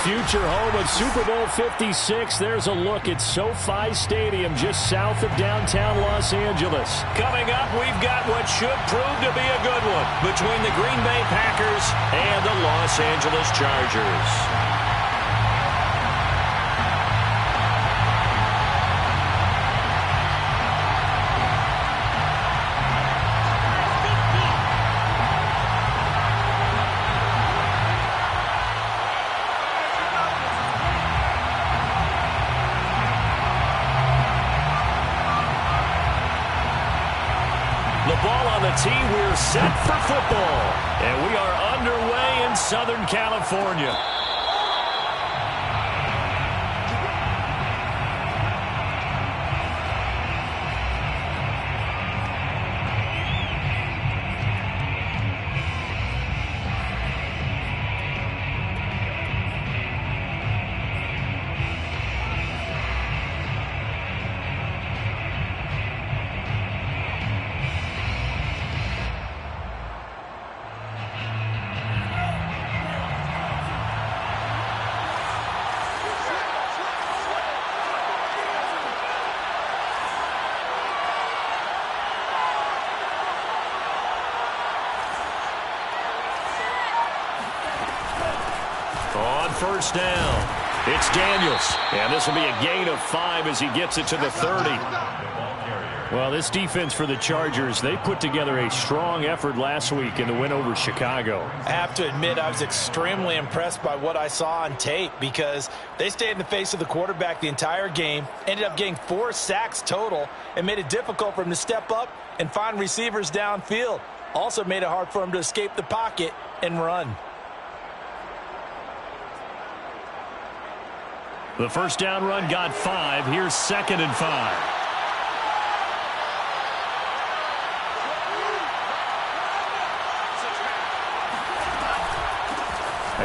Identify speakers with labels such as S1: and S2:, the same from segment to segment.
S1: future home of Super Bowl 56. There's a look at SoFi Stadium just south of downtown Los Angeles. Coming up, we've got what should prove to be a good one between the Green Bay Packers and the Los Angeles Chargers. We're set for football, and we are underway in Southern California. First down. It's Daniels. And this will be a gain of 5 as he gets it to the 30. Well, this defense for the Chargers, they put together a strong effort last week in the win over Chicago.
S2: I have to admit, I was extremely impressed by what I saw on tape because they stayed in the face of the quarterback the entire game, ended up getting 4 sacks total, and made it difficult for him to step up and find receivers downfield. Also made it hard for him to escape the pocket and run.
S1: The first down run got 5. Here's 2nd and 5.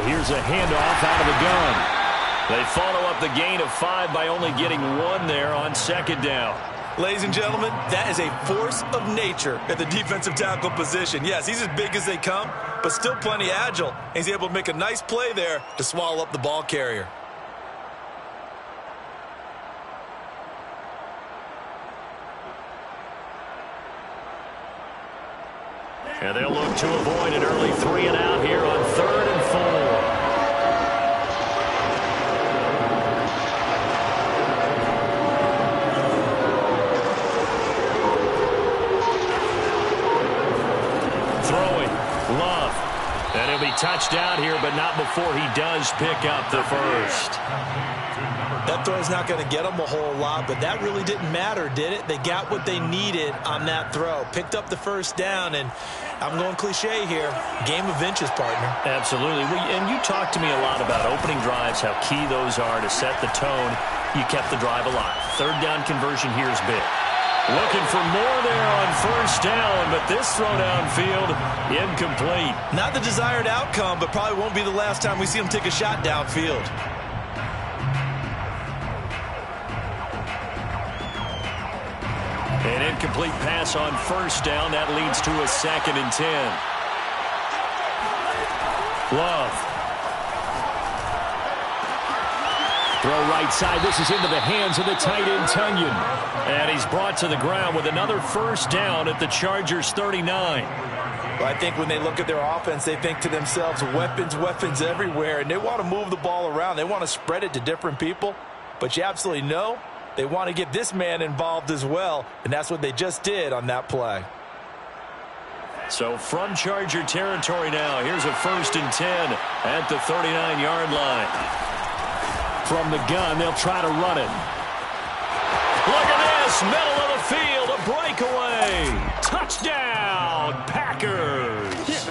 S1: Here's a handoff out of the gun. They follow up the gain of 5 by only getting 1 there on 2nd down.
S2: Ladies and gentlemen, that is a force of nature at the defensive tackle position. Yes, he's as big as they come, but still plenty agile. He's able to make a nice play there to swallow up the ball carrier.
S1: And they'll look to avoid an early 3 and out here on 3rd and 4. Throwing, Love. And he'll be touched down here, but not before he does pick up the first.
S2: That throw's not going to get them a whole lot, but that really didn't matter, did it? They got what they needed on that throw. Picked up the first down, and I'm going cliche here. Game of inches, partner.
S1: Absolutely. And you talked to me a lot about opening drives, how key those are to set the tone. You kept the drive alive. 3rd down conversion here is big. Looking for more there on first down, but this throw downfield, incomplete.
S2: Not the desired outcome, but probably won't be the last time we see him take a shot downfield.
S1: An incomplete pass on first down. That leads to a 2nd and 10. Love. Throw right side. This is into the hands of the tight end, Tunyon. And he's brought to the ground with another first down at the Chargers 39.
S2: Well, I think when they look at their offense, they think to themselves, weapons, weapons everywhere. And they want to move the ball around. They want to spread it to different people. But you absolutely know they want to get this man involved as well, and that's what they just did on that play.
S1: So from Charger territory now, here's a 1st and 10 at the 39-yard line. From the gun, they'll try to run it. Look at this, middle of the field, a breakaway. Touchdown, Packers.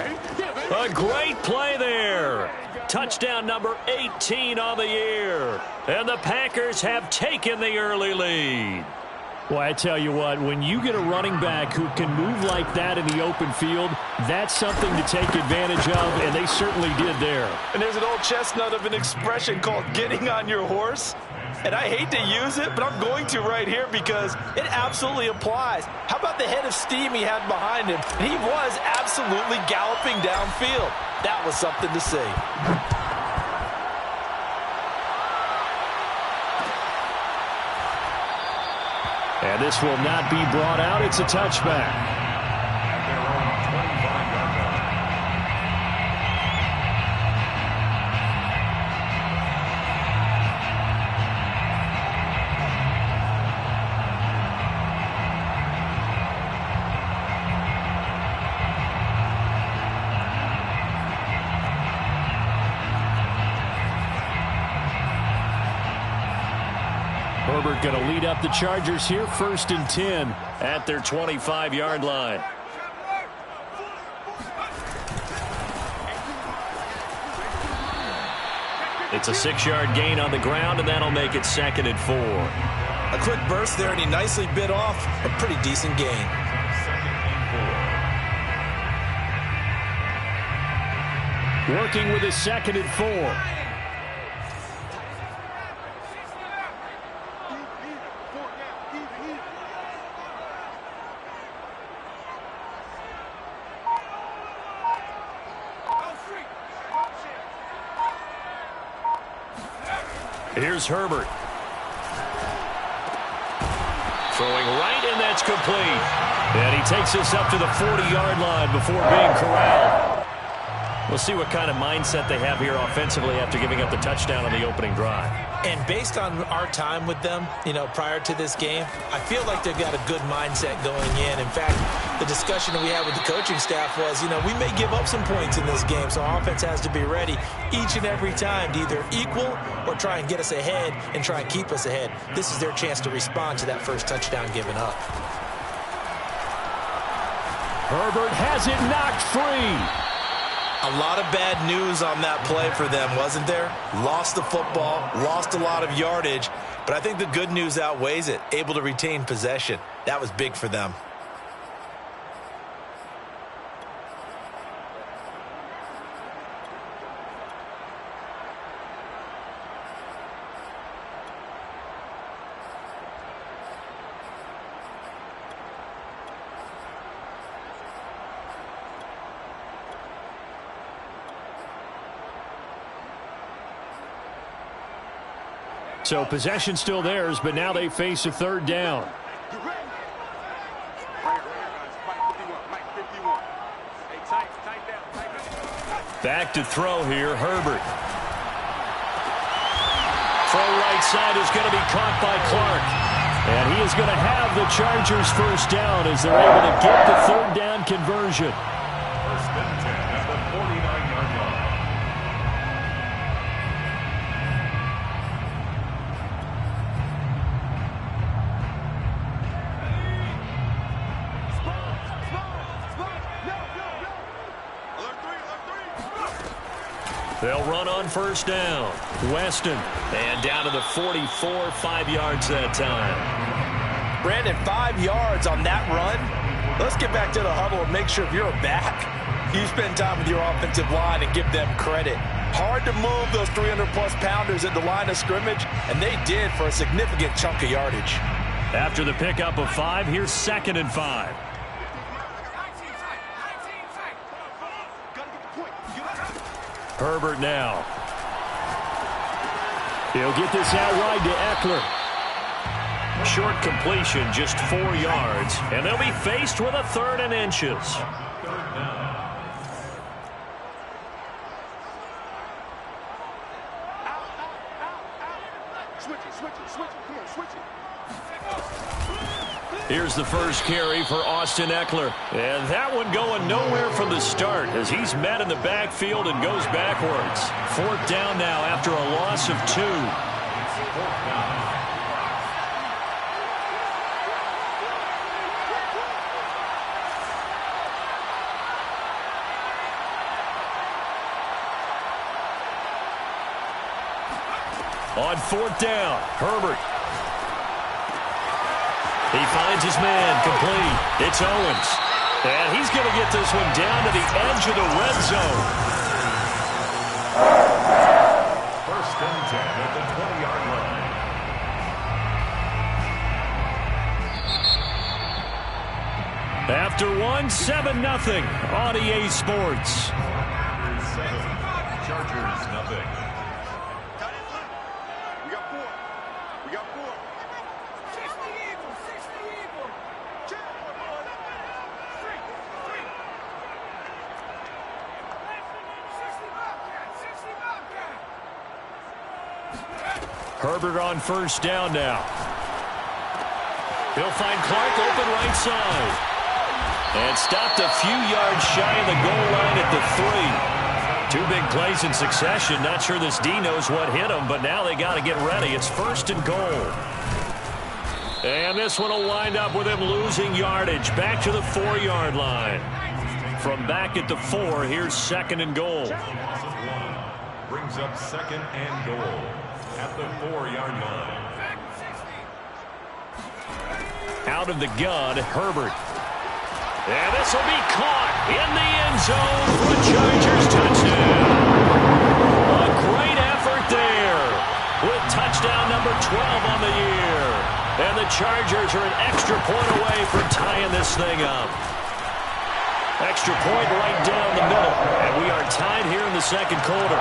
S1: A great play there. Touchdown number 18 on the year. And the Packers have taken the early lead. Well, I tell you what, when you get a running back who can move like that in the open field, that's something to take advantage of, and they certainly did there.
S2: And there's an old chestnut of an expression called getting on your horse. And I hate to use it, but I'm going to right here because it absolutely applies. How about the head of steam he had behind him? He was absolutely galloping downfield. That was something to see.
S1: And this will not be brought out. It's a touchback. Herbert going to lead up the Chargers here, 1st and 10 at their 25-yard line. It's a 6-yard gain on the ground, and that'll make it 2nd and 4.
S2: A quick burst there, and he nicely bit off a pretty decent gain.
S1: Working with his 2nd and 4. Here's Herbert. Throwing right, and that's complete. And he takes us up to the 40-yard line before being corralled. We'll see what kind of mindset they have here offensively after giving up the touchdown on the opening drive.
S2: And based on our time with them, prior to this game, I feel like they've got a good mindset going in. In fact, the discussion that we had with the coaching staff was, we may give up some points in this game, so our offense has to be ready each and every time to either equal or try and get us ahead and try and keep us ahead. This is their chance to respond to that first touchdown given up.
S1: Herbert has it knocked free.
S2: A lot of bad news on that play for them, wasn't there? Lost the football, lost a lot of yardage, but I think the good news outweighs it. Able to retain possession. That was big for them.
S1: So possession still theirs, but now they face a 3rd down. Back to throw here, Herbert. Throw right side is going to be caught by Clark. And he is going to have the Chargers 1st down as they're able to get the 3rd down conversion.
S3: 1st and 10 at the 49-yard line.
S1: They'll run on 1st down. Weston. And down to the 44, 5 yards that time.
S2: Brandon, 5 yards on that run. Let's get back to the huddle and make sure if you're a back, you spend time with your offensive line and give them credit. Hard to move those 300-plus pounders at the line of scrimmage, and they did for a significant chunk of yardage.
S1: After the pickup of 5, here's 2nd and 5. Herbert now. He'll get this out wide to Eckler. Short completion, just 4 yards. And they'll be faced with a 3rd and inches. Here's the first carry for Austin Eckler. And that one going nowhere from the start as he's met in the backfield and goes backwards. 4th down now after a loss of 2. On 4th down, Herbert. He finds his man, complete. It's Owens. And he's going to get this one down to the edge of the red zone.
S3: 1st and 10 at the 20-yard line.
S1: After one, 7-0 on EA Sports.
S3: 7, Chargers nothing.
S4: We got 4.
S1: Herbert on first down now. He'll find Clark open right side. And stopped a few yards shy of the goal line at the 3. 2 big plays in succession. Not sure this D knows what hit him, but now they got to get ready. It's first and goal. And this one will wind up with him losing yardage. Back to the 4-yard line. From back at the 4, here's second and goal.
S3: Brings up second and goal at the 4-yard line.
S1: Out of the gun, Herbert. And this will be caught in the end zone for a Chargers touchdown. A great effort there with touchdown number 12 on the year. And the Chargers are an extra point away from tying this thing up. Extra point right down the middle. And we are tied here in the second quarter.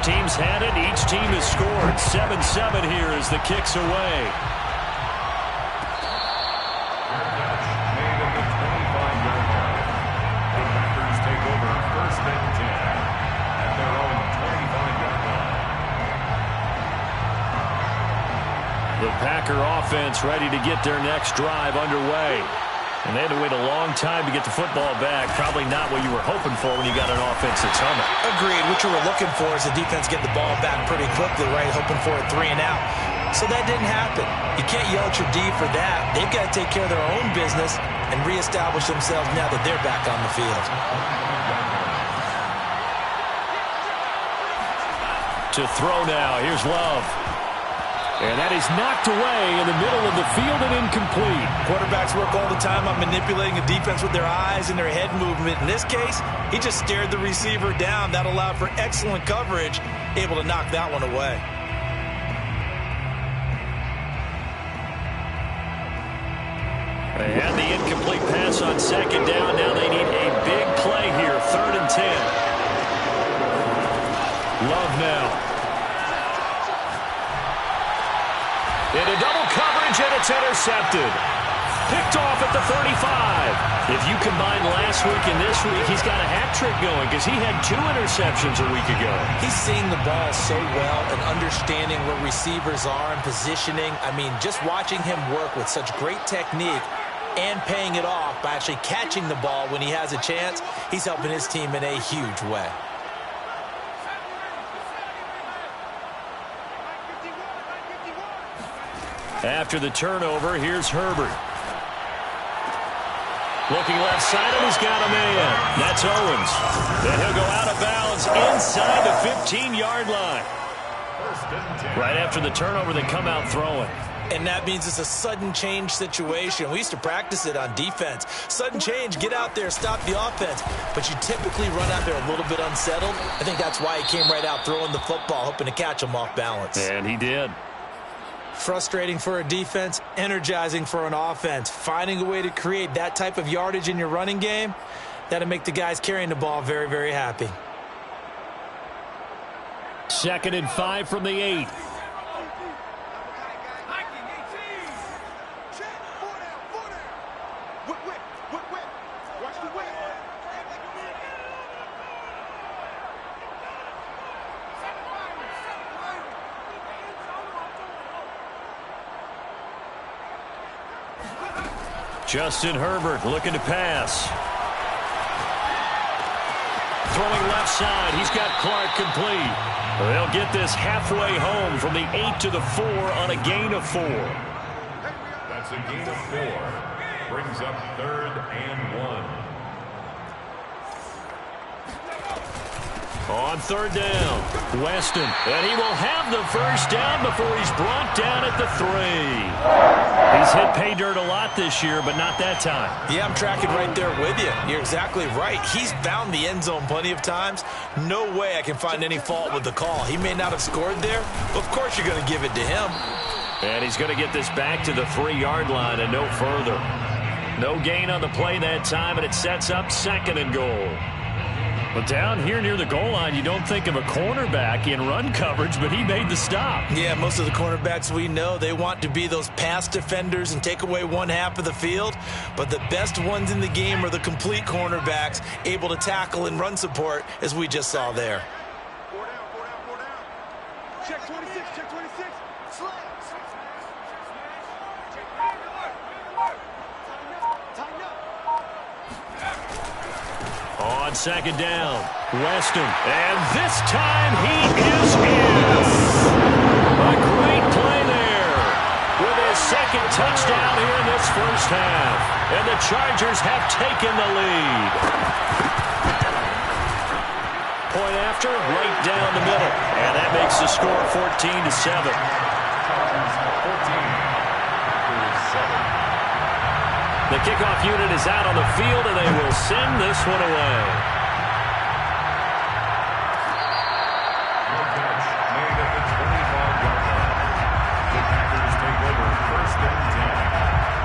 S1: Team's had it. Each team has scored. 7-7 here as the kick's away. Made at the 25-yard line. The Packers take over first and 10 at their own 25-yard line. The Packer offense ready to get their next drive underway. And they had to wait a long time to get the football back. Probably not what you were hoping for when you got an offense that's humming.
S2: Agreed. What you were looking for is the defense get the ball back pretty quickly, right? Hoping for a 3 and out. So that didn't happen. You can't yell at your D for that. They've got to take care of their own business and reestablish themselves now that they're back on the field.
S1: To throw now. Here's Love. And that is knocked away in the middle of the field and incomplete.
S2: Quarterbacks work all the time on manipulating a defense with their eyes and their head movement. In this case, he just stared the receiver down. That allowed for excellent coverage, able to knock that one away.
S1: They had the incomplete pass on second down. Now they need a big play here. 3rd and 10. Love now. Into double coverage, and it's intercepted. Picked off at the 35. If you combine last week and this week, he's got a hat trick going because he had 2 interceptions a week ago.
S2: He's seeing the ball so well and understanding where receivers are and positioning. I mean, just watching him work with such great technique and paying it off by actually catching the ball when he has a chance, he's helping his team in a huge way.
S1: After the turnover, here's Herbert. Looking left side, and he's got a man. That's Owens. And he'll go out of bounds inside the 15-yard line. Right after the turnover, they come out throwing.
S2: And that means it's a sudden change situation. We used to practice it on defense. Sudden change, get out there, stop the offense. But you typically run out there a little bit unsettled. I think that's why he came right out throwing the football, hoping to catch him off balance.
S1: And he did.
S2: Frustrating for a defense, energizing for an offense. Finding a way to create that type of yardage in your running game, that'll make the guys carrying the ball very, very happy.
S1: 2nd and 5 from the 8. Justin Herbert looking to pass. Throwing left side. He's got Clark complete. They'll get this halfway home from the 8 to the 4 on a gain of 4.
S3: That's a gain of 4. Brings up 3rd and 1.
S1: On 3rd down, Weston. And he will have the first down before he's brought down at the 3. He's hit pay dirt a lot this year, but not that time.
S2: Yeah, I'm tracking right there with you. You're exactly right. He's found the end zone plenty of times. No way I can find any fault with the call. He may not have scored there, but of course you're going to give it to him.
S1: And he's going to get this back to the 3-yard line and no further. No gain on the play that time, and it sets up 2nd and goal. But down here near the goal line, you don't think of a cornerback in run coverage, but he made the stop.
S2: Yeah, most of the cornerbacks we know, they want to be those pass defenders and take away one half of the field. But the best ones in the game are the complete cornerbacks, able to tackle and run support, as we just saw there.
S4: Check 26, check 26. Slide.
S1: On 2nd down, Weston. And this time he is in. A great play there with his 2nd touchdown here in this first half. And the Chargers have taken the lead. Point after, right down the middle. And that makes the score 14-7. The kickoff unit is out on the field, and they will send this one away.
S3: No catch made at the 25-yard line. The Packers take over 1st and 10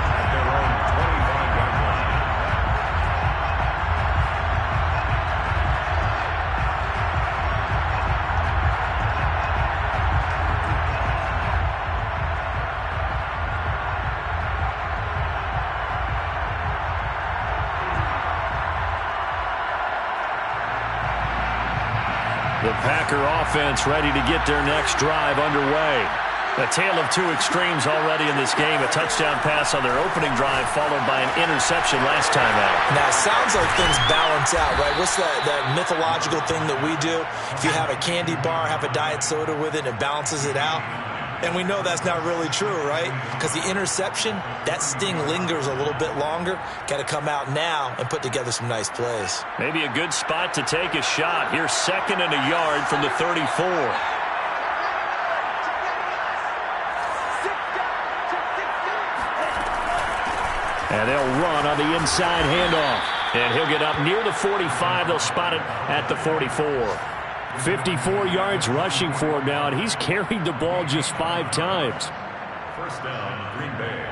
S3: at their own 25-yard line.
S1: The Packer offense ready to get their next drive underway. A tale of two extremes already in this game. A touchdown pass on their opening drive followed by an interception last time out.
S2: Now, it sounds like things balance out, right? What's that mythological thing that we do? If you have a candy bar, have a diet soda with it, it balances it out. And we know that's not really true, right? Because the interception, that sting lingers a little bit longer. Got to come out now and put together some nice plays.
S1: Maybe a good spot to take a shot. Here's 2nd and a yard from the 34. And they'll run on the inside handoff. And he'll get up near the 45. They'll spot it at the 44. 54 yards rushing for him now, and he's carried the ball just 5 times.
S3: 1st down, Green Bay.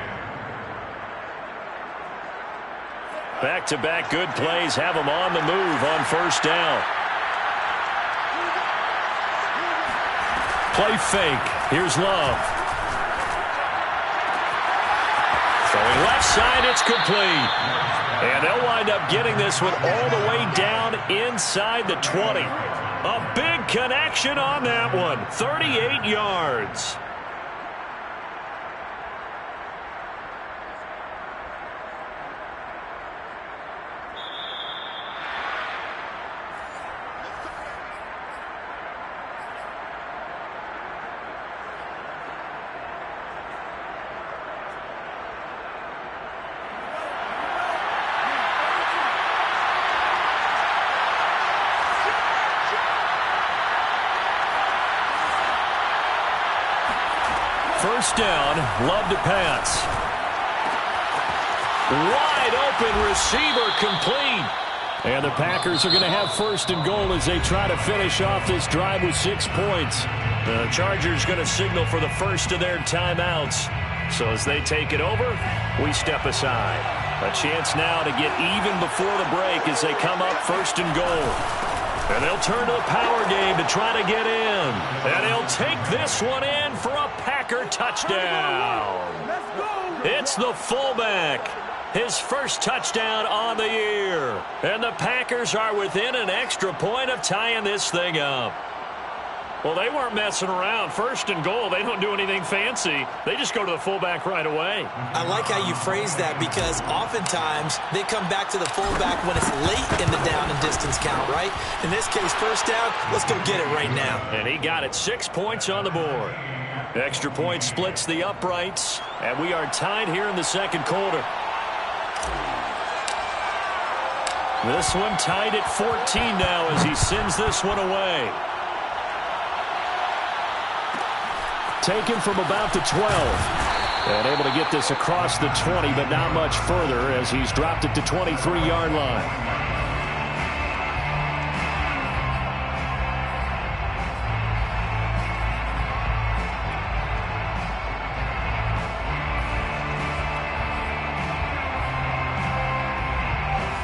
S1: Back-to-back good plays have him on the move on 1st down. Play fake. Here's Love. Throwing left side, it's complete. And they'll wind up getting this one all the way down inside the 20. A big connection on that one. 38 yards. First down, Love to pass. Wide open receiver complete. And the Packers are going to have 1st and goal as they try to finish off this drive with 6 points. The Chargers going to signal for the first of their timeouts. So as they take it over, we step aside. A chance now to get even before the break as they come up 1st and goal. And they'll turn to the power game to try to get in. And he'll take this one in for a Packer touchdown. It's the fullback. His first touchdown on the year. And the Packers are within an extra point of tying this thing up. Well, they weren't messing around. 1st and goal, they don't do anything fancy. They just go to the fullback right away.
S2: I like how you phrase that because oftentimes they come back to the fullback when it's late in the down and distance count, right? In this case, 1st down, let's go get it right now.
S1: And he got it. 6 points on the board. Extra point splits the uprights, and we are tied here in the 2nd quarter. This one tied at 14 now as he sends this one away. Taken from about the 12. And able to get this across the 20, but not much further as he's dropped it to 23-yard line.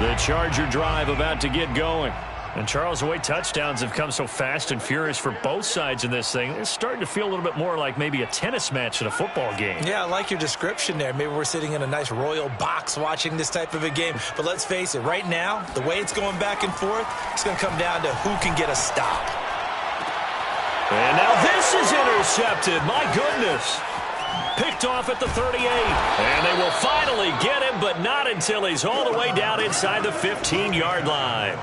S1: The Charger drive about to get going. And Charles, the way touchdowns have come so fast and furious for both sides in this thing, it's starting to feel a little bit more like maybe a tennis match in a football game.
S2: Yeah, I like your description there. Maybe we're sitting in a nice royal box watching this type of a game. But let's face it, right now, the way it's going back and forth, it's going to come down to who can get a stop.
S1: And now this is intercepted. My goodness. Picked off at the 38. And they will finally get him, but not until he's all the way down inside the 15-yard line.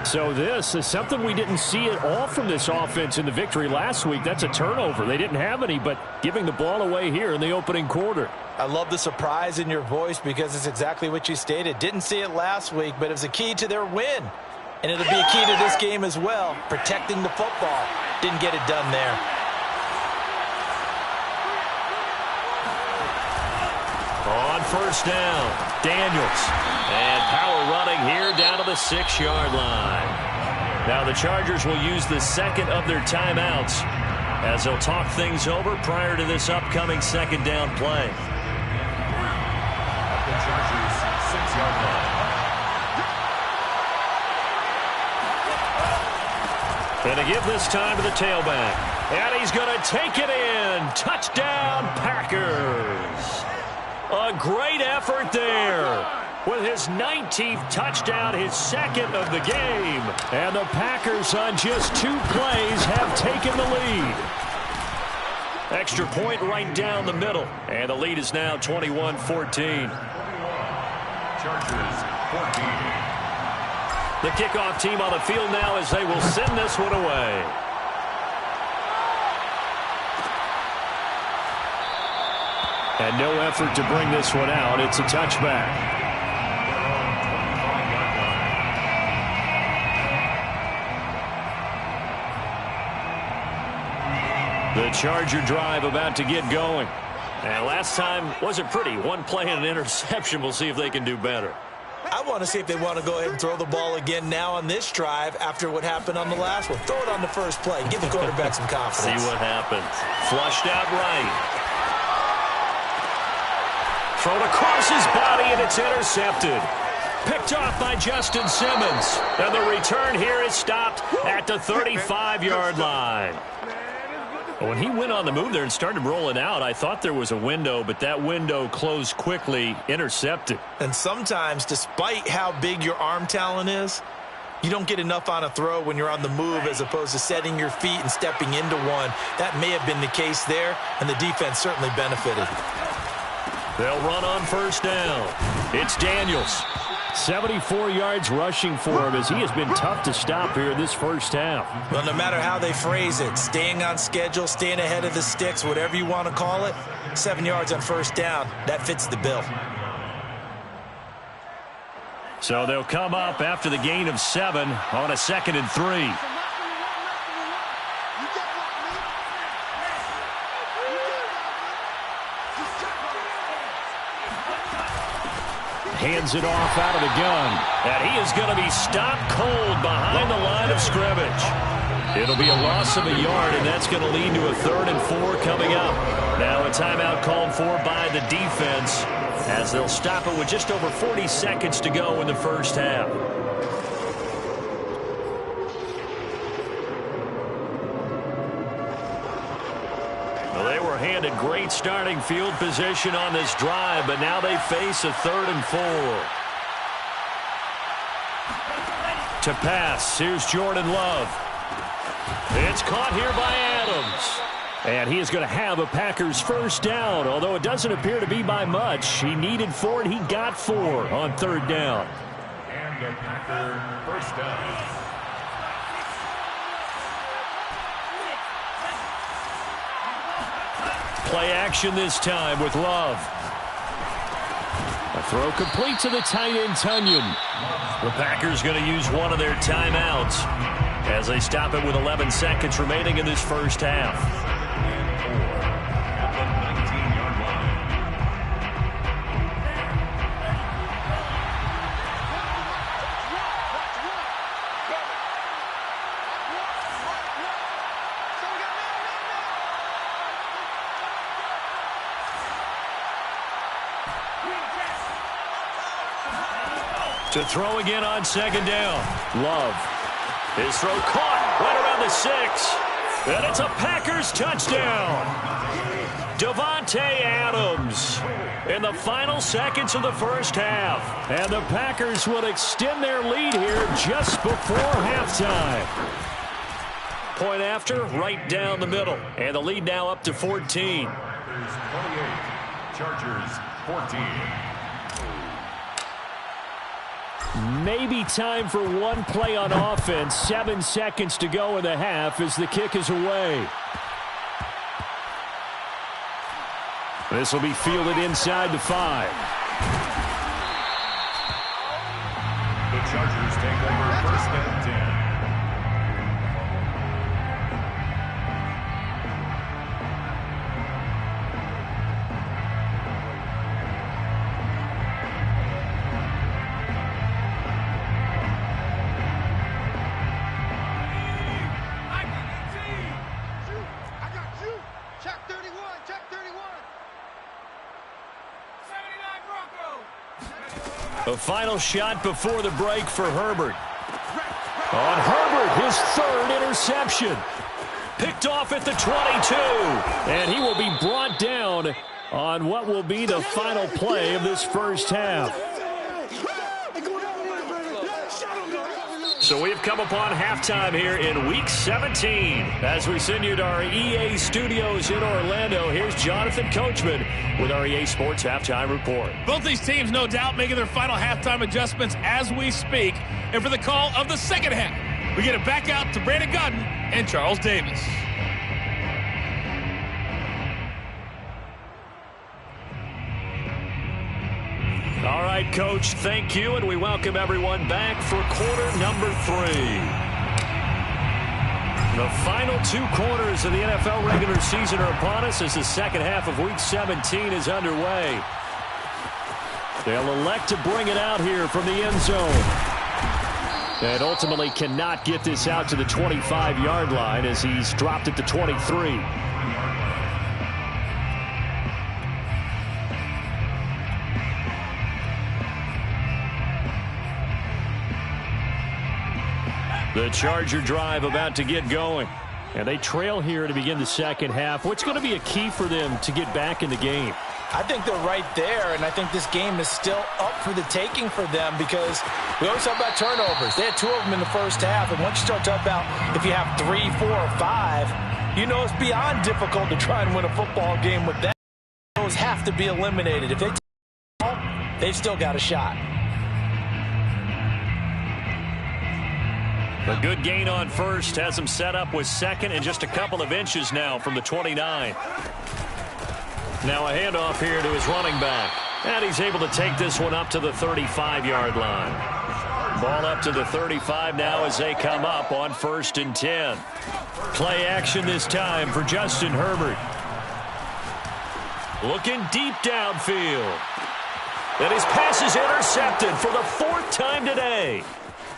S1: So this is something we didn't see at all from this offense in the victory last week. That's a turnover. They didn't have any, but giving the ball away here in the opening quarter.
S2: I love the surprise in your voice because it's exactly what you stated. Didn't see it last week, but it was a key to their win. And it'll be a key to this game as well, protecting the football. Didn't get it done there.
S1: On first down, Daniels. And power running here down to the 6-yard line. Now the Chargers will use the second of their timeouts as they'll talk things over prior to this upcoming second down play.
S3: The Chargers 6-yard line.
S1: And to give this time to the tailback. And he's going to take it in. Touchdown, Packers. A great effort there. With his 19th touchdown, his second of the game. And the Packers on just 2 plays have taken the lead. Extra point right down the middle. And the lead is now 21-14.
S3: Chargers 14.
S1: The kickoff team on the field now as they will send this one away. And no effort to bring this one out. It's a touchback. The Charger drive about to get going. And last time wasn't pretty. One play and an interception. We'll see if they can do better.
S2: I want to see if they want to go ahead and throw the ball again now on this drive after what happened on the last one. Throw it on the first play. Give the quarterback some confidence.
S1: See what happens. Flushed out right. Thrown across his body, and it's intercepted. Picked off by Justin Simmons. And the return here is stopped at the 35-yard line. When he went on the move there and started rolling out, I thought there was a window, but that window closed quickly, intercepted.
S2: And sometimes, despite how big your arm talent is, you don't get enough on a throw when you're on the move as opposed to setting your feet and stepping into one. That may have been the case there, and the defense certainly benefited.
S1: They'll run on first down. It's Daniels. 74 yards rushing for him as he has been tough to stop here in this first half.
S2: Well, no matter how they phrase it, staying on schedule, staying ahead of the sticks, whatever you want to call it, 7 yards on first down, that fits the bill.
S1: So they'll come up after the gain of 7 on a 2nd and 3. Hands it off out of the gun. And he is going to be stopped cold behind the line of scrimmage. It'll be a loss of a yard, and that's going to lead to a 3rd and 4 coming up. Now a timeout called for by the defense as they'll stop it with just over 40 seconds to go in the first half. Handed great starting field position on this drive, but now they face a 3rd and 4. To pass, here's Jordan Love. It's caught here by Adams. And he is going to have a Packers first down, although it doesn't appear to be by much. He needed 4, and he got 4 on 3rd down.
S3: And a Packer first down.
S1: Play action this time with Love. A throw complete to the tight end, Tunyon. The Packers going to use one of their timeouts as they stop it with 11 seconds remaining in this first half. To throw again on second down. Love. His throw caught right around the 6. And it's a Packers touchdown. Davante Adams in the final seconds of the first half. And the Packers will extend their lead here just before halftime. Point after, right down the middle. And the lead now up to 14.
S3: Packers 28, Chargers 14.
S1: Maybe time for one play on offense. 7 seconds to go in the half as the kick is away. This will be fielded inside the 5.
S3: The Chargers take over first and 10.
S1: A final shot before the break for Herbert. On Herbert, his 3rd interception. Picked off at the 22. And he will be brought down on what will be the final play of this first half. So we've come upon halftime here in Week 17. As we send you to our EA studios in Orlando, here's Jonathan Coachman with our EA Sports Halftime Report.
S5: Both these teams, no doubt, making their final halftime adjustments as we speak. And for the call of the second half, we get it back out to Brandon Gaudin and Charles Davis.
S1: All right, Coach, thank you, and we welcome everyone back for quarter number 3. The final 2 quarters of the NFL regular season are upon us as the second half of Week 17 is underway. They'll elect to bring it out here from the end zone. And ultimately cannot get this out to the 25-yard line as he's dropped at the 23. The Charger drive about to get going. And they trail here to begin the second half. What's going to be a key for them to get back in the game?
S2: I think they're right there, and I think this game is still up for the taking for them because we always talk about turnovers. They had 2 of them in the first half, and once you start talking about if you have 3, 4, or 5, you know it's beyond difficult to try and win a football game with that. Those have to be eliminated. If they take the ball, they've still got a shot.
S1: A good gain on first has him set up with second and just a couple of inches now from the 29. Now a handoff here to his running back. And he's able to take this one up to the 35-yard line. Ball up to the 35 now as they come up on 1st and 10. Play action this time for Justin Herbert. Looking deep downfield. And his pass is intercepted for the 4th time today.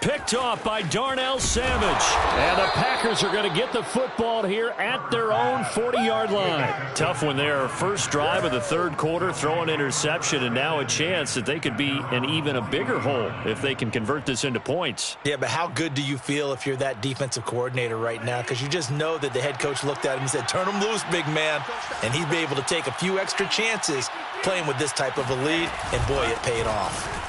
S1: Picked off by Darnell Savage. And the Packers are going to get the football here at their own 40-yard line. Tough one there. First drive of the 3rd quarter, throw an interception, and now a chance that they could be in even a bigger hole if they can convert this into points.
S2: Yeah, but how good do you feel if you're that defensive coordinator right now? Because you just know that the head coach looked at him and said, turn him loose, big man. And he'd be able to take a few extra chances playing with this type of a lead, and boy, it paid off.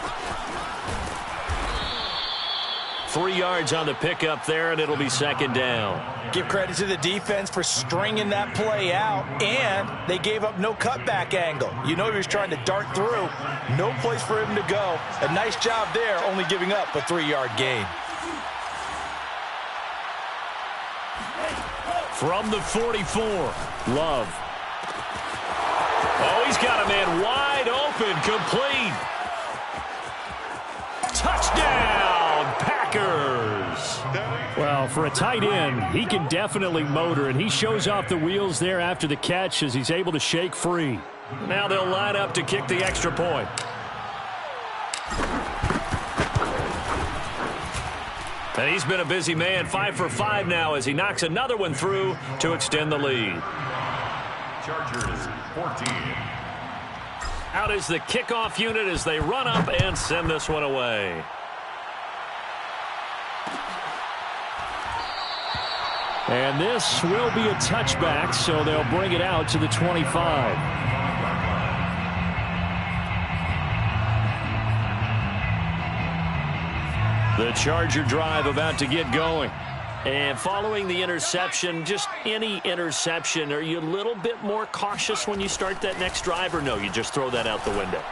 S1: 3 yards on the pickup there, and it'll be second down.
S2: Give credit to the defense for stringing that play out, and they gave up no cutback angle. You know he was trying to dart through. No place for him to go. A nice job there, only giving up a 3-yard gain.
S1: From the 44, Love. Oh, he's got a man wide open, complete. Touchdown, Packers. Well, for a tight end, he can definitely motor, and he shows off the wheels there after the catch as he's able to shake free. Now they'll line up to kick the extra point. And he's been a busy man, 5 for 5 now as he knocks another one through to extend the lead.
S3: Chargers 14.
S1: Out is the kickoff unit as they run up and send this one away. And this will be a touchback, so they'll bring it out to the 25. The Charger drive about to get going. And following the interception, just any interception, are you a little bit more cautious when you start that next drive, or no, you just throw that out the window?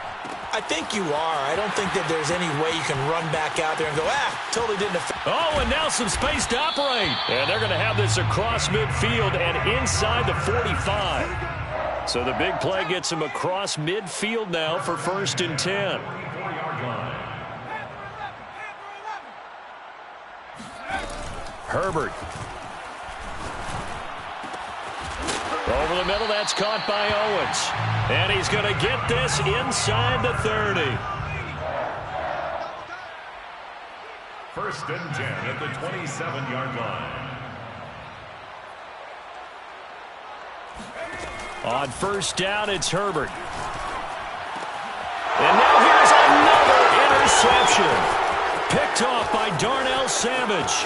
S2: I think you are. I don't think that there's any way you can run back out there and go, totally didn't affect.
S1: Oh, and now some space to operate. And they're going to have this across midfield and inside the 45. So the big play gets them across midfield now for 1st and 10. Herbert. Over the middle, that's caught by Owens. And he's going to get this inside the 30.
S3: 1st and 10 at the 27-yard line.
S1: On 1st down, it's Herbert. And now here's another interception. Picked off by Darnell Savage.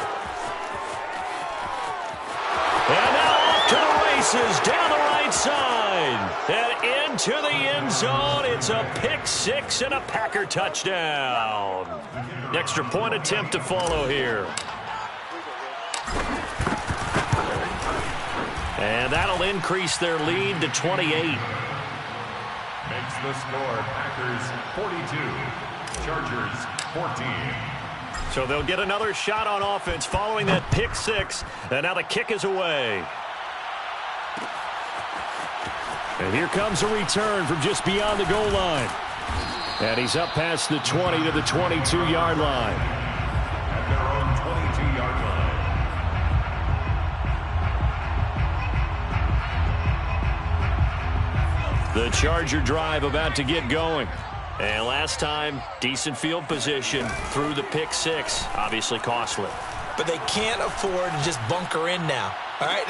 S1: And now off to the races, down the right side. And into the end zone. It's a pick six and a Packer touchdown. Extra point attempt to follow here. And that'll increase their lead to 28.
S3: Makes the score Packers 42, Chargers 14.
S1: So they'll get another shot on offense following that pick six. And now the kick is away. And here comes a return from just beyond the goal line. And he's up past the 20 to the 22-yard line.
S3: At their own 22-yard line.
S1: The Charger drive about to get going. And last time, decent field position through the pick six. Obviously costly.
S2: But they can't afford to just bunker in now. All right,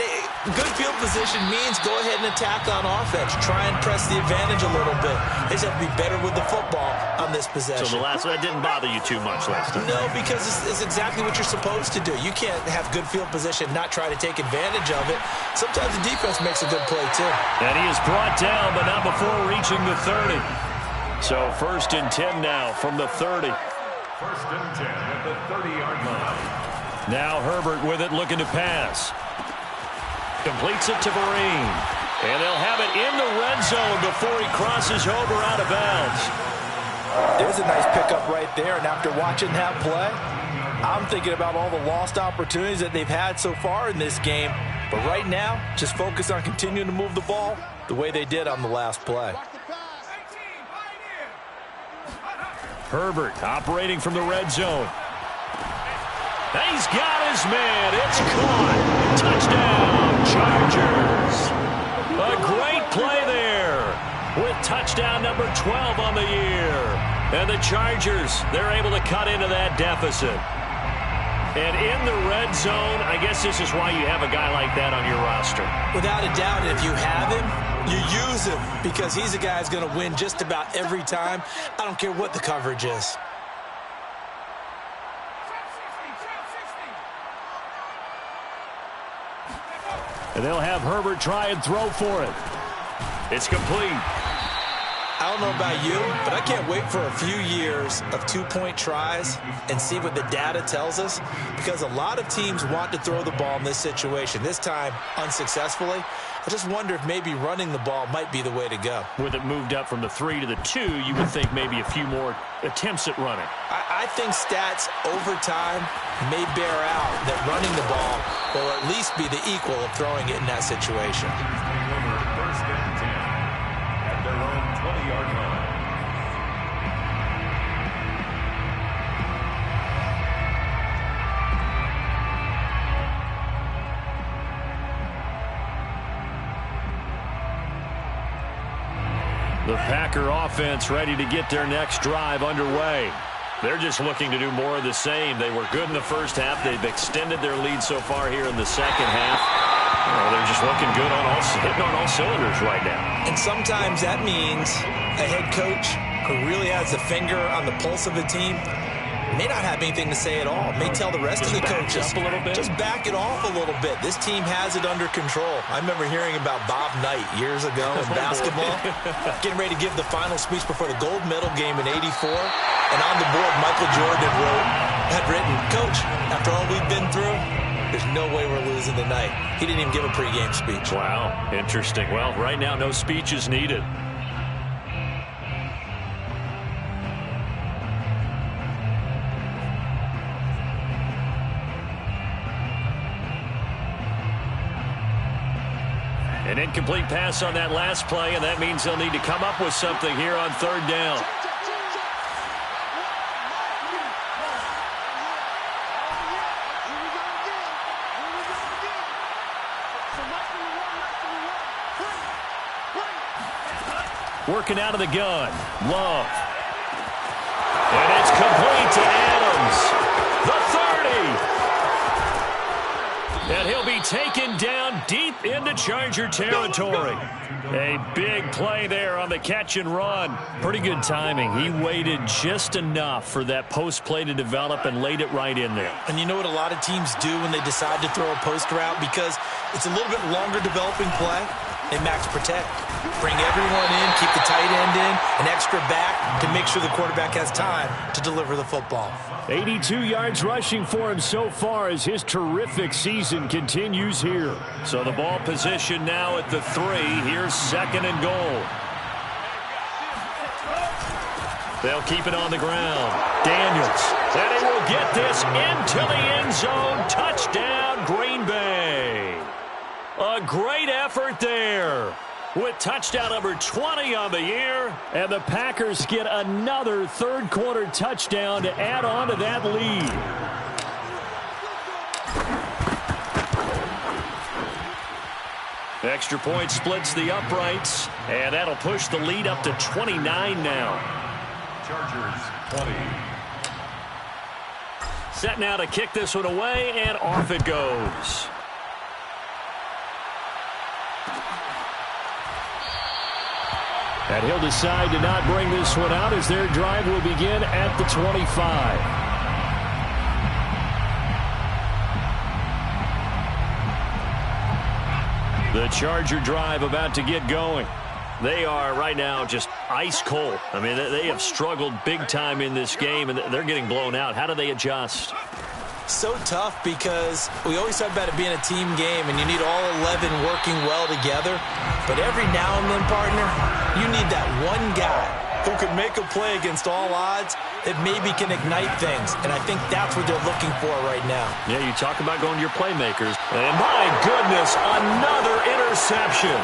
S2: good field position means go ahead and attack on offense. Try and press the advantage a little bit. They just have to be better with the football on this possession.
S1: So that didn't bother you too much last time?
S2: No, because it's exactly what you're supposed to do. You can't have good field position, not try to take advantage of it. Sometimes the defense makes a good play, too.
S1: And he is brought down, but not before reaching the 30. So 1st and 10 now from the 30.
S3: 1st and 10 at the 30-yard line.
S1: Now Herbert with it, looking to pass. Completes it to Vereen. And they'll have it in the red zone before he crosses over out of bounds.
S2: There's a nice pickup right there, and after watching that play, I'm thinking about all the lost opportunities that they've had so far in this game. But right now, just focus on continuing to move the ball the way they did on the last play.
S1: Herbert operating from the red zone. He's got his man. It's caught. Touchdown, Chargers. A great play there with touchdown number 12 on the year. And the Chargers, they're able to cut into that deficit. And in the red zone, I guess this is why you have a guy like that on your roster.
S2: Without a doubt, if you have him, you use him because he's a guy who's going to win just about every time. I don't care what the coverage is.
S1: And they'll have Herbert try and throw for it. It's complete.
S2: I don't know about you, but I can't wait for a few years of two-point tries and see what the data tells us, because a lot of teams want to throw the ball in this situation. This time, unsuccessfully. I just wonder if maybe running the ball might be the way to go.
S1: With it moved up from the 3 to the 2, you would think maybe a few more attempts at running.
S2: I think stats over time may bear out that running the ball will at least be the equal of throwing it in that situation.
S3: 1st and 10 at their own 20-yard line.
S1: The Packer offense ready to get their next drive underway. They're just looking to do more of the same. They were good in the first half. They've extended their lead so far here in the second half. They're just looking good hitting on all cylinders right now.
S2: And sometimes that means a head coach who really has a finger on the pulse of a team may not have anything to say at all. May tell the rest of the coaches,
S1: up a little bit.
S2: just back it off a little bit. This team has it under control. I remember hearing about Bob Knight years ago in basketball, getting ready to give the final speech before the gold medal game in '84. And on the board, Michael Jordan had written, "Coach, after all we've been through, there's no way we're losing tonight." He didn't even give a pregame speech.
S1: Wow, interesting. Well, right now, no speech is needed. An incomplete pass on that last play, and that means they'll need to come up with something here on third down. Working out of the gun. Love. And it's complete to Adams. The 30. And he'll be taken down deep into Charger territory. A big play there on the catch and run. Pretty good timing. He waited just enough for that post play to develop and laid it right in there.
S2: And you know what a lot of teams do when they decide to throw a post route? Because it's a little bit longer developing play. They max protect. Bring everyone in, keep the tight end in, an extra back to make sure the quarterback has time to deliver the football.
S1: 82 yards rushing for him so far as his terrific season continues here. So the ball position now at the 3. Here's second and goal. They'll keep it on the ground. Daniels. And he will get this into the end zone. Touchdown, Green Bay. A great effort there with touchdown number 20 on the year. And the Packers get another third quarter touchdown to add on to that lead. Extra point splits the uprights, and that'll push the lead up to 29 now.
S3: Chargers 20.
S1: Set now to kick this one away, and off it goes. And he'll decide to not bring this one out as their drive will begin at the 25. The Charger drive about to get going. They are right now just ice cold. I mean, they have struggled big time in this game, and they're getting blown out. How do they adjust?
S2: So tough because we always talk about it being a team game and you need all 11 working well together. But every now and then, partner, you need that one guy who could make a play against all odds that maybe can ignite things. And I think that's what they're looking for right now.
S1: Yeah, you talk about going to your playmakers. And my goodness, another interception.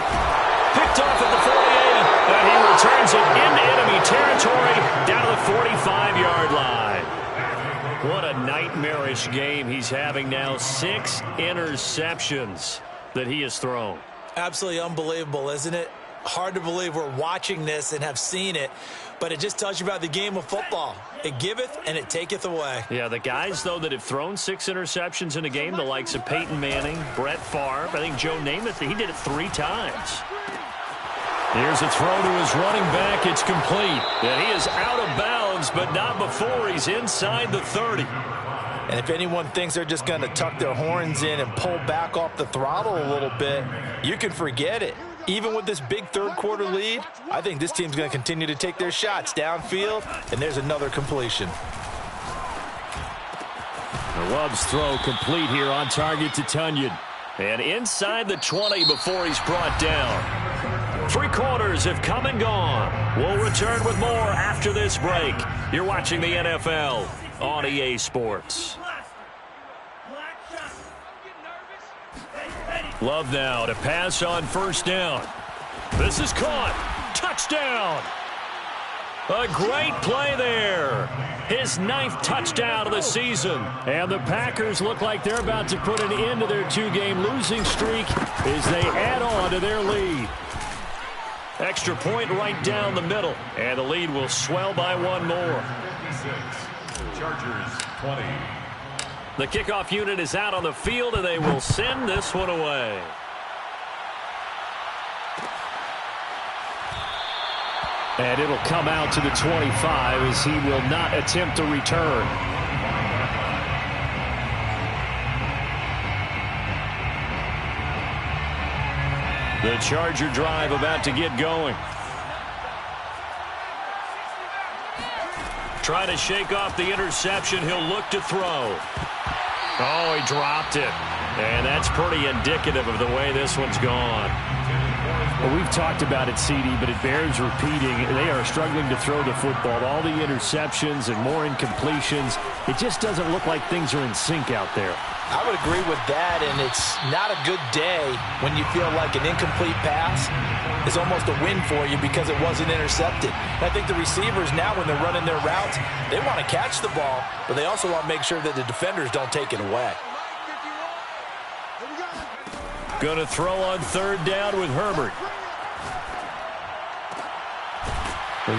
S1: Picked off at the 48, and he returns it into enemy territory down to the 45-yard line. What a nightmarish game he's having now. 6 interceptions that he has thrown.
S2: Absolutely unbelievable, isn't it? Hard to believe we're watching this and have seen it, but it just tells you about the game of football. It giveth and it taketh away.
S1: Yeah, the guys, though, that have thrown 6 interceptions in a game, the likes of Peyton Manning, Brett Favre, I think Joe Namath, he did it 3 times. Here's a throw to his running back. It's complete. And he is out of bounds, but not before he's inside the 30.
S2: And if anyone thinks they're just going to tuck their horns in and pull back off the throttle a little bit, you can forget it. Even with this big third quarter lead, I think this team's going to continue to take their shots downfield, and there's another completion.
S1: Love's throw complete here on target to Tunyon. And inside the 20 before he's brought down. 3 quarters have come and gone. We'll return with more after this break. You're watching the NFL on EA Sports. Love now to pass on first down. This is caught. Touchdown. A great play there. His 9th touchdown of the season. And the Packers look like they're about to put an end to their 2-game losing streak as they add on to their lead. Extra point right down the middle. And the lead will swell by 1 more.
S3: 6. Chargers 20.
S1: The kickoff unit is out on the field, and they will send this one away. And it'll come out to the 25 as he will not attempt to return. The Charger drive about to get going. Try to shake off the interception. He'll look to throw. Oh, he dropped it. And that's pretty indicative of the way this one's gone.
S6: Well, we've talked about it, CD, but it bears repeating. They are struggling to throw the football. All the interceptions and more incompletions. It just doesn't look like things are in sync out there.
S2: I would agree with that, and it's not a good day when you feel like an incomplete pass is almost a win for you because it wasn't intercepted. And I think the receivers now, when they're running their routes, they want to catch the ball, but they also want to make sure that the defenders don't take it away.
S1: Going to throw on third down with Herbert.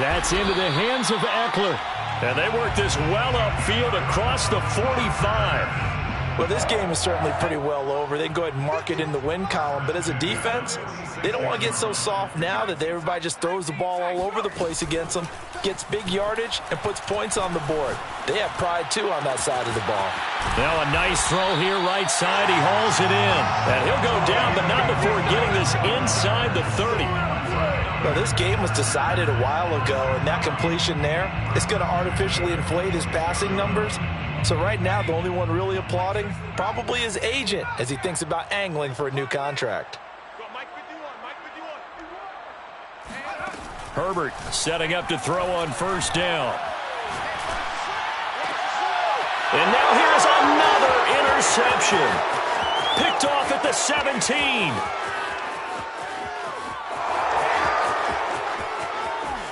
S6: That's into the hands of Eckler.
S1: And they work this well upfield across the 45.
S2: Well, this game is certainly pretty well over. They can go ahead and mark it in the win column. But as a defense, they don't want to get so soft now that everybody just throws the ball all over the place against them, gets big yardage, and puts points on the board. They have pride, too, on that side of the ball.
S1: Now a nice throw here right side. He hauls it in. And he'll go down, but not before getting this inside the 30.
S2: Well, this game was decided a while ago, and that completion there is going to artificially inflate his passing numbers. So right now, the only one really applauding probably his agent as he thinks about angling for a new contract.
S1: Herbert setting up to throw on first down. And now here's another interception. Picked off at the 17.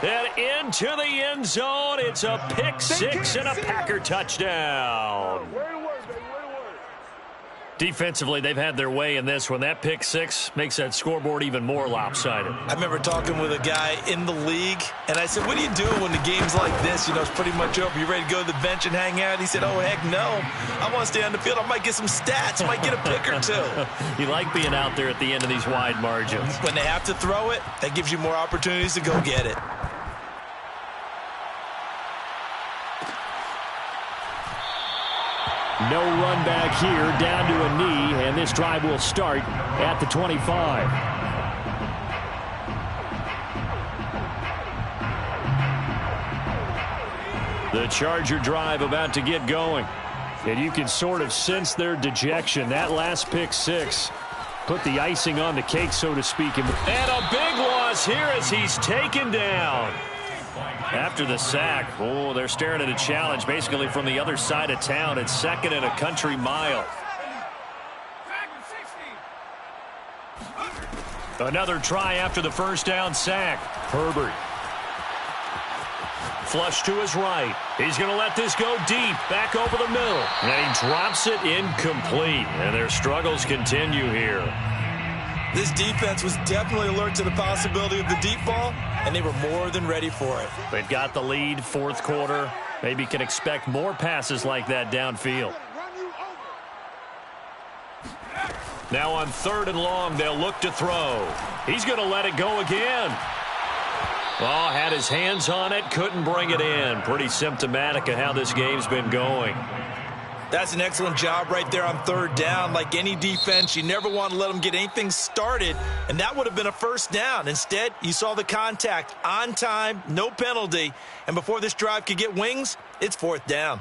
S1: And into the end zone. It's a pick six and a Packer touchdown. Defensively, they've had their way in this one. That pick six makes that scoreboard even more lopsided.
S2: I remember talking with a guy in the league, and I said, what are you doing when the game's like this? You know, it's pretty much over. You ready to go to the bench and hang out? He said, oh, heck no. I want to stay on the field. I might get some stats. I might get a pick or two.
S1: You like being out there at the end of these wide margins.
S2: When they have to throw it, that gives you more opportunities to go get it.
S6: No run back here, down to a knee, and this drive will start at the 25.
S1: The Charger drive about to get going.
S6: And you can sort of sense their dejection. That last pick six put the icing on the cake, so to speak.
S1: And a big loss here as he's taken down. After the sack, oh, they're staring at a challenge basically from the other side of town. It's second and a country mile. Another try after the first down sack.
S6: Herbert.
S1: Flush to his right. He's going to let this go deep, back over the middle. And he drops it incomplete. And their struggles continue here.
S2: This defense was definitely alert to the possibility of the deep ball, and they were more than ready for it.
S1: They've got the lead, fourth quarter. Maybe can expect more passes like that downfield. Now on third and long, they'll look to throw. He's going to let it go again. Oh, had his hands on it, couldn't bring it in. Pretty symptomatic of how this game's been going.
S2: That's an excellent job right there on third down. Like any defense, you never want to let them get anything started, and that would have been a first down. Instead, you saw the contact on time, no penalty, and before this drive could get wings, it's fourth down.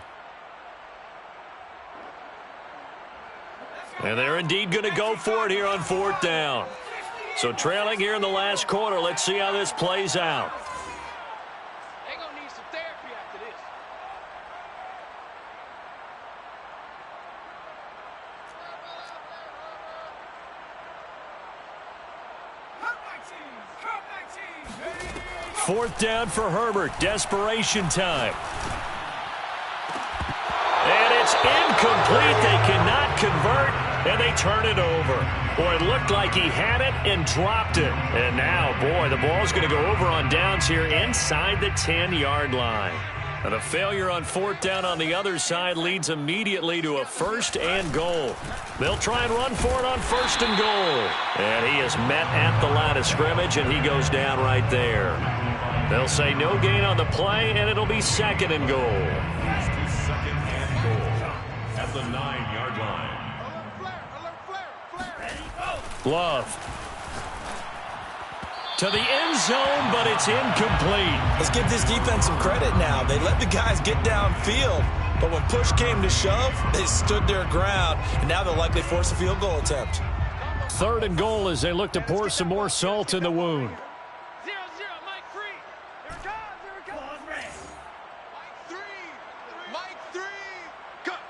S1: And they're indeed going to go for it here on fourth down. So trailing here in the last quarter, let's see how this plays out.
S4: They're going to need some therapy after this.
S1: Fourth down for Herbert. Desperation time. And it's incomplete. They cannot convert, and they turn it over. Boy, it looked like he had it and dropped it. And now, boy, the ball's going to go over on downs here inside the 10-yard line. And a failure on fourth down on the other side leads immediately to a first and goal. They'll try and run for it on first and goal. And he is met at the line of scrimmage, and he goes down right there. They'll say no gain on the play, and it'll be second and goal.
S3: Second and goal at the 9-yard line.
S1: Love. to the end zone, but it's incomplete.
S2: Let's give this defense some credit now. They let the guys get downfield, but when push came to shove, they stood their ground, and now they'll likely force a field goal attempt.
S1: 3rd and goal as they look to pour some more salt in the wound.
S4: 0-0, Mike 3. Here it comes, Mike 3. Mike 3.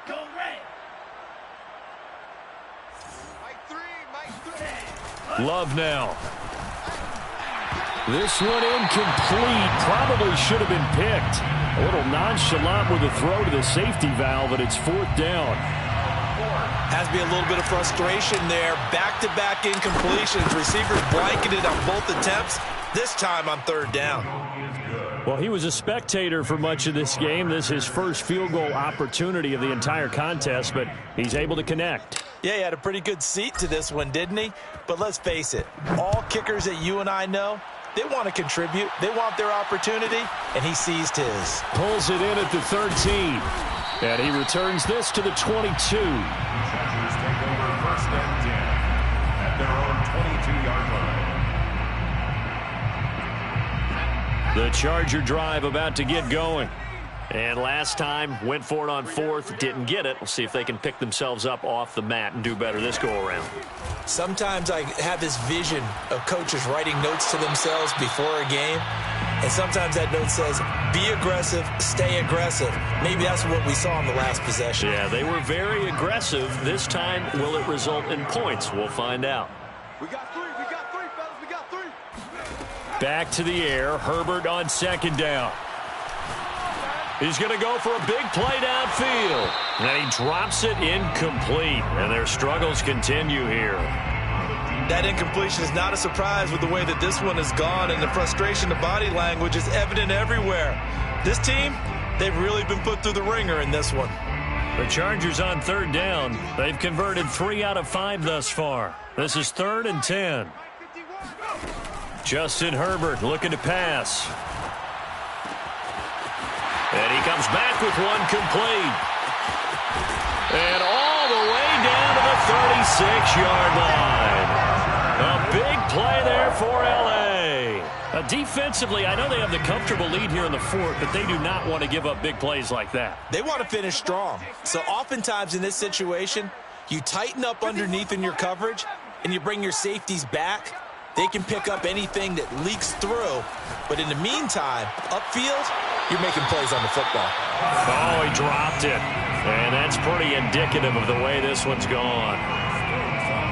S4: Go red. Mike 3.
S1: Love now. This one incomplete. Probably should have been picked. A little nonchalant with the throw to the safety valve, but it's 4th down.
S2: Has to be a little bit of frustration there. Back-to-back incompletions. Receivers blanketed on both attempts, this time on 3rd down.
S1: Well, he was a spectator for much of this game. This is his first field goal opportunity of the entire contest, but he's able to connect.
S2: Yeah, he had a pretty good seat to this one, didn't he? But let's face it, all kickers that you and I know, they want to contribute. They want their opportunity, and he seized his.
S1: Pulls it in at the 13. And he returns this to the 22.
S3: Chargers take over 1st and 10 at their own 22-yard line.
S1: The Charger drive about to get going. And last time, went for it on 4th, didn't get it. We'll see if they can pick themselves up off the mat and do better this go-around.
S2: Sometimes I have this vision of coaches writing notes to themselves before a game. And sometimes that note says, be aggressive, stay aggressive. Maybe that's what we saw in the last possession.
S1: Yeah, they were very aggressive. This time, will it result in points? We'll find out.
S4: We got 3, fellas, we got 3.
S1: Back to the air, Herbert on 2nd down. He's going to go for a big play downfield. And he drops it incomplete. And their struggles continue here.
S2: That incompletion is not a surprise with the way that this one has gone, and the frustration, the body language is evident everywhere. This team, they've really been put through the ringer in this one.
S1: The Chargers on 3rd down. They've converted 3 out of 5 thus far. This is 3rd and 10. Justin Herbert looking to pass. And he comes back with one complete. And all the way down to the 36-yard line. A big play there for L.A. Defensively, I know they have the comfortable lead here in the 4th, but they do not want to give up big plays like that.
S2: They want to finish strong. So oftentimes in this situation, you tighten up underneath in your coverage, and you bring your safeties back. They can pick up anything that leaks through. But in the meantime, upfield, you're making plays on the football.
S1: Oh, he dropped it. And that's pretty indicative of the way this one's gone.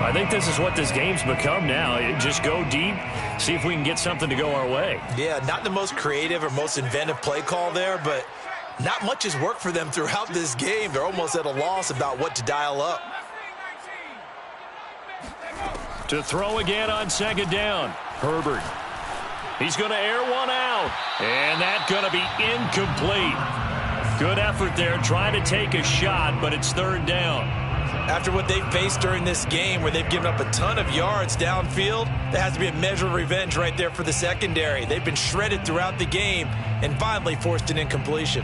S1: I think this is what this game's become now. Just go deep, see if we can get something to go our way.
S2: Yeah, not the most creative or most inventive play call there, but not much has worked for them throughout this game. They're almost at a loss about what to dial up.
S1: To throw again on 2nd down. Herbert. He's going to air one out. And that's going to be incomplete. Good effort there trying to take a shot, but it's 3rd down.
S2: After what they've faced during this game where they've given up a ton of yards downfield, there has to be a measure of revenge right there for the secondary. They've been shredded throughout the game and finally forced an incompletion.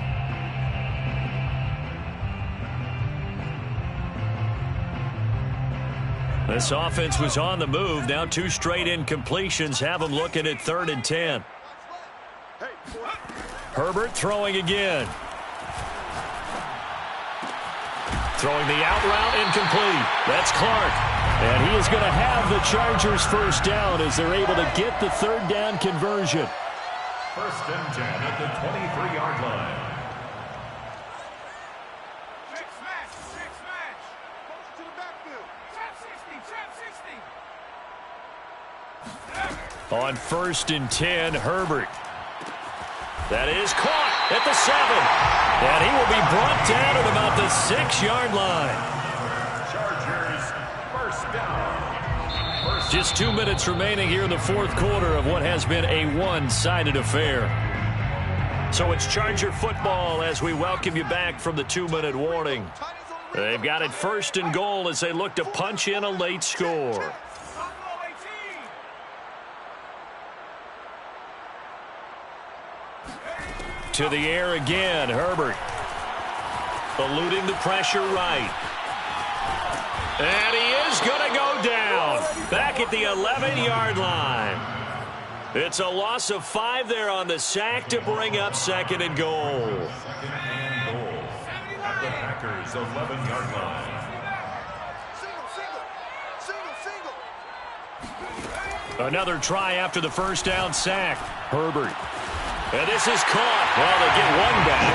S1: This offense was on the move. Now 2 straight incompletions have them looking at 3rd and 10. Herbert throwing again. Throwing the out route incomplete. That's Clark. And he is going to have the Chargers 1st down as they're able to get the 3rd down conversion.
S3: 1st and 10 at the 23-yard line.
S1: On 1st and 10, Herbert. That is caught at the 7. And he will be brought down at about the 6-yard line.
S3: Chargers 1st down.
S1: Just 2 minutes remaining here in the 4th quarter of what has been a one-sided affair. So it's Charger football as we welcome you back from the 2-minute warning. They've got it 1st and goal as they look to punch in a late score. To the air again, Herbert. Eluding the pressure right. And he is going to go down. Back at the 11-yard line. It's a loss of 5 there on the sack to bring up 2nd and goal.
S3: 2nd and goal at the Packers' 11-yard line.
S1: Another try after the first down sack. Herbert. And this is caught. Well, they get one back.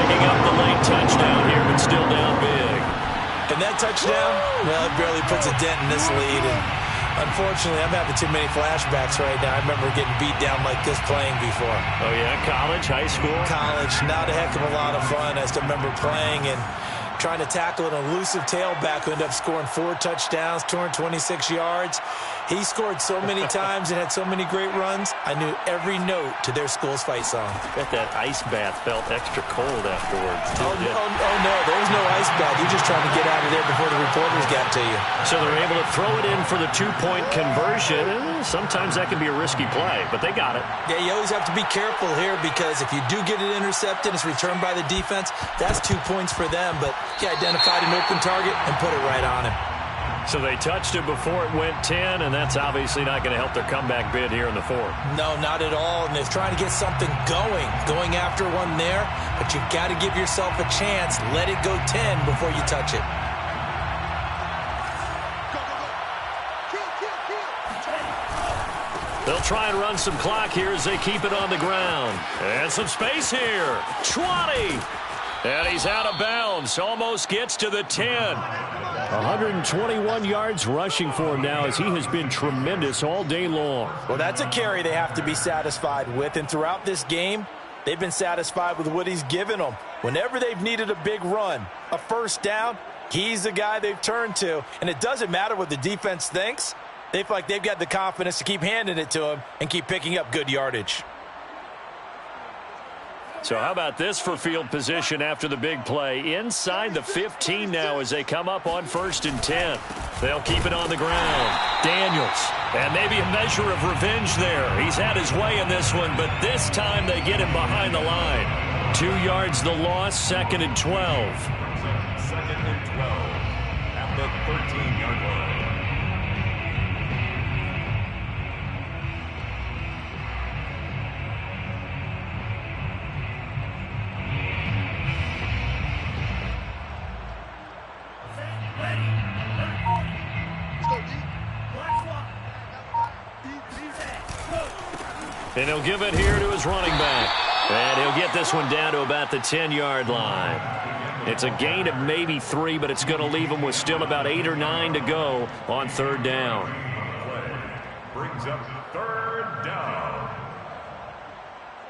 S1: Picking up the late touchdown here, but still down big.
S2: And that touchdown, well, it barely puts a dent in this lead. And unfortunately, I'm having too many flashbacks right now. I remember getting beat down like this playing before.
S1: Oh, yeah? College, high school?
S2: College. Not a heck of a lot of fun. I still remember playing and trying to tackle an elusive tailback who ended up scoring 4 touchdowns, 226 yards. He scored so many times and had so many great runs, I knew every note to their school's fight song.
S1: Bet that ice bath felt extra cold afterwards.
S2: Oh, no, there was no ice bath. You're just trying to get out of there before the reporters got to you.
S1: So they're able to throw it in for the 2-point conversion. Sometimes that can be a risky play, but they got it.
S2: Yeah, you always have to be careful here because if you do get it intercepted, it's returned by the defense, that's 2 points for them. But he identified an open target and put it right on him.
S1: So they touched it before it went 10, and that's obviously not going to help their comeback bid here in the 4th.
S2: No, not at all. And they're trying to get something going after one there. But you've got to give yourself a chance. Let it go 10 before you touch it.
S1: They'll try and run some clock here as they keep it on the ground. And some space here. 20. And he's out of bounds. Almost gets to the 10. 121 yards rushing for him now as he has been tremendous all day long.
S2: Well, that's a carry they have to be satisfied with. And throughout this game, they've been satisfied with what he's given them. Whenever they've needed a big run, a first down, he's the guy they've turned to. And it doesn't matter what the defense thinks. They feel like they've got the confidence to keep handing it to him and keep picking up good yardage.
S1: So how about this for field position after the big play? Inside the 15 now as they come up on 1st and 10. They'll keep it on the ground. Daniels. And maybe a measure of revenge there. He's had his way in this one, but this time they get him behind the line. 2 yards the loss, 2nd and 12.
S3: 2nd and 12 at the 13-yard line.
S1: And he'll give it here to his running back. And he'll get this one down to about the 10-yard line. It's a gain of maybe 3, but it's going to leave him with still about 8 or 9 to go on 3rd down.
S3: Play brings up 3rd down.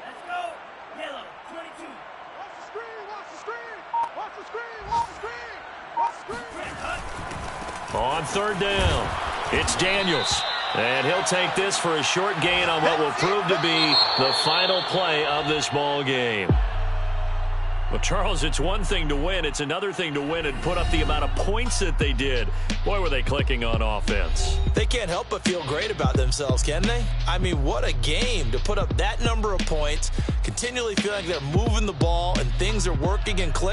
S4: Let's go. Yellow, 22.
S7: Watch the screen, watch the screen. Watch the screen, watch the screen. Watch the screen.
S1: On 3rd down, it's Daniels. And he'll take this for a short gain on what will prove to be the final play of this ball game. Well, Charles, it's one thing to win. It's another thing to win and put up the amount of points that they did. Boy, were they clicking on offense.
S2: They can't help but feel great about themselves, can they? I mean, what a game to put up that number of points, continually feel like they're moving the ball and things are working and clicking.